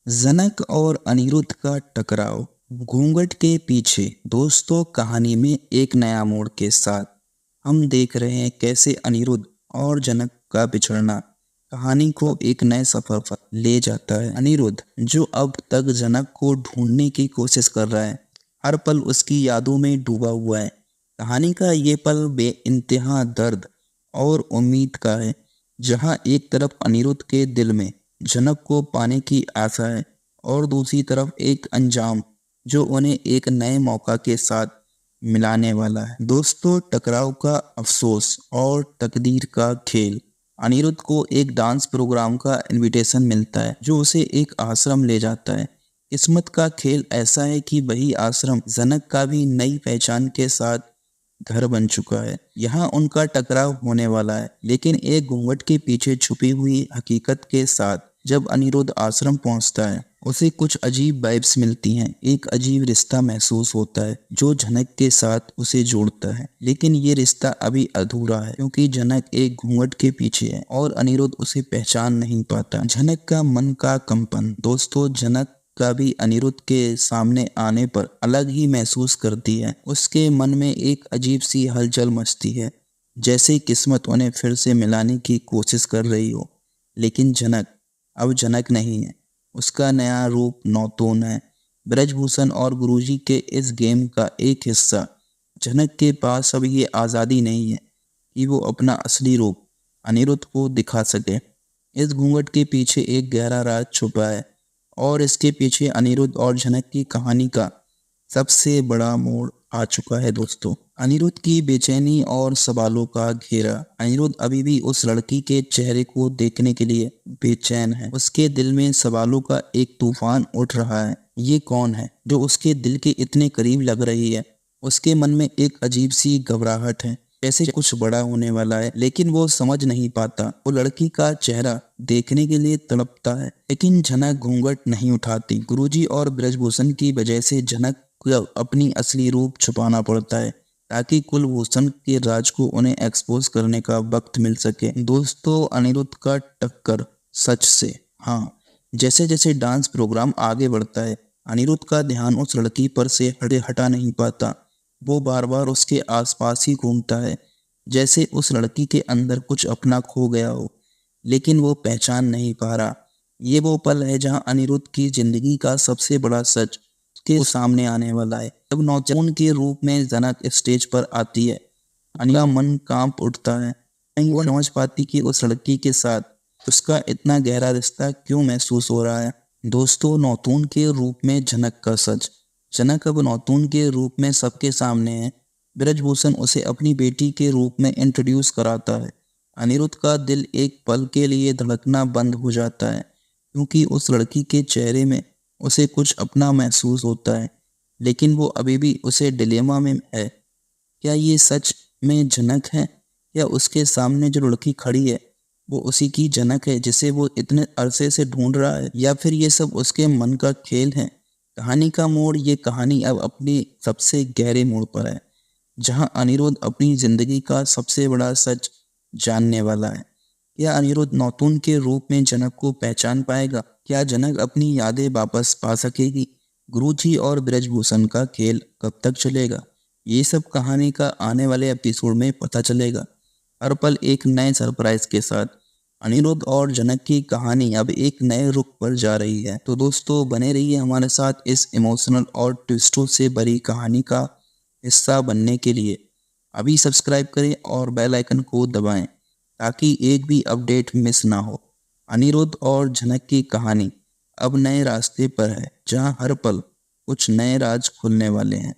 जनक और अनिरुद्ध का टकराव। घूंघट के पीछे दोस्तों कहानी में एक नया मोड़ के साथ हम देख रहे हैं कैसे अनिरुद्ध और जनक का बिछड़ना कहानी को एक नए सफर पर ले जाता है। अनिरुद्ध जो अब तक जनक को ढूंढने की कोशिश कर रहा है, हर पल उसकी यादों में डूबा हुआ है। कहानी का ये पल बेइंतहा दर्द और उम्मीद का है, जहां एक तरफ अनिरुद्ध के दिल में जनक को पाने की आशा है और दूसरी तरफ एक अंजाम जो उन्हें एक नए मौका के साथ मिलाने वाला है। दोस्तों, टकराव का अफसोस और तकदीर का खेल। अनिरुद्ध को एक डांस प्रोग्राम का इनविटेशन मिलता है जो उसे एक आश्रम ले जाता है। किस्मत का खेल ऐसा है कि वही आश्रम जनक का भी नई पहचान के साथ घर बन चुका है। यहाँ उनका टकराव होने वाला है, लेकिन एक घूंघट के पीछे छुपी हुई हकीकत के साथ। जब अनिरुद्ध आश्रम पहुंचता है, उसे कुछ अजीब वाइब्स मिलती हैं। एक अजीब रिश्ता महसूस होता है जो जनक के साथ उसे जोड़ता है, लेकिन ये रिश्ता अभी अधूरा है क्योंकि जनक एक घूंघट के पीछे है और अनिरुद्ध उसे पहचान नहीं पाता। जनक का मन का कंपन। दोस्तों, जनक का भी अनिरुद्ध के सामने आने पर अलग ही महसूस करती है। उसके मन में एक अजीब सी हलचल मचती है, जैसे किस्मत उन्हें फिर से मिलाने की कोशिश कर रही हो। लेकिन जनक अब जनक नहीं है। उसका नया रूप नौतून है, ब्रजभूषण और गुरुजी के इस गेम का एक हिस्सा। जनक के पास अब ये आज़ादी नहीं है कि वो अपना असली रूप अनिरुद्ध को दिखा सके। इस घूंघट के पीछे एक गहरा राज छुपा है और इसके पीछे अनिरुद्ध और जनक की कहानी का सबसे बड़ा मोड़ आ चुका है। दोस्तों, अनिरुद्ध की बेचैनी और सवालों का घेरा। अनिरुद्ध अभी भी उस लड़की के चेहरे को देखने के लिए बेचैन है। उसके दिल में सवालों का एक तूफान उठ रहा है। ये कौन है जो उसके दिल के इतने करीब लग रही है? उसके मन में एक अजीब सी घबराहट है, जैसे कुछ बड़ा होने वाला है, लेकिन वो समझ नहीं पाता। वो लड़की का चेहरा देखने के लिए तड़पता है, लेकिन जनक घूंघट नहीं उठाती। गुरुजी और ब्रजभूषण की वजह से जनक को अपनी असली रूप छुपाना पड़ता है ताकि कुलभूषण के राज को उन्हें एक्सपोज करने का वक्त मिल सके। दोस्तों, अनिरुद्ध का टक्कर सच से। हाँ, जैसे जैसे डांस प्रोग्राम आगे बढ़ता है, अनिरुद्ध का ध्यान उस लड़की पर से हटा नहीं पाता। वो बार बार उसके आसपास ही घूमता है, जैसे उस लड़की के अंदर कुछ अपना खो गया हो, लेकिन वो पहचान नहीं पा रहा। ये वो पल है जहां अनिरुद्ध की जिंदगी का सबसे बड़ा सच के सामने आने वाला है। जब नौजवान के रूप में जनक स्टेज पर आती है, अनिका मन कांप उठता है। नहीं वो समझ पाती कि उस लड़की के साथ उसका इतना गहरा रिश्ता क्यों महसूस हो रहा है। दोस्तों, नौतून के रूप में जनक का सच। जनक अब नौतून के रूप में सबके सामने है। ब्रजभूषण उसे अपनी बेटी के रूप में इंट्रोड्यूस कराता है। अनिरुद्ध का दिल एक पल के लिए धड़कना बंद हो जाता है, क्योंकि उस लड़की के चेहरे में उसे कुछ अपना महसूस होता है, लेकिन वो अभी भी उसे डिलेमा में है। क्या ये सच में जनक है, या उसके सामने जो लड़की खड़ी है वो उसी की जनक है जिसे वो इतने अरसे से ढूंढ रहा है, या फिर ये सब उसके मन का खेल है। कहानी का मोड़। ये कहानी अब अपनी सबसे गहरे मोड़ पर है, जहां अनिरुद्ध अपनी जिंदगी का सबसे बड़ा सच जानने वाला है। क्या अनिरुद्ध नौतून के रूप में जनक को पहचान पाएगा? क्या जनक अपनी यादें वापस पा सकेगी? गुरुजी और ब्रजभूषण का खेल कब तक चलेगा? ये सब कहानी का आने वाले एपिसोड में पता चलेगा। हर पल एक नए सरप्राइज के साथ अनिरुद्ध और जनक की कहानी अब एक नए रुख पर जा रही है। तो दोस्तों, बने रहिए हमारे साथ इस इमोशनल और ट्विस्टों से भरी कहानी का हिस्सा बनने के लिए। अभी सब्सक्राइब करें और बेल आइकन को दबाएं ताकि एक भी अपडेट मिस ना हो। अनिरुद्ध और जनक की कहानी अब नए रास्ते पर है, जहां हर पल कुछ नए राज खुलने वाले हैं।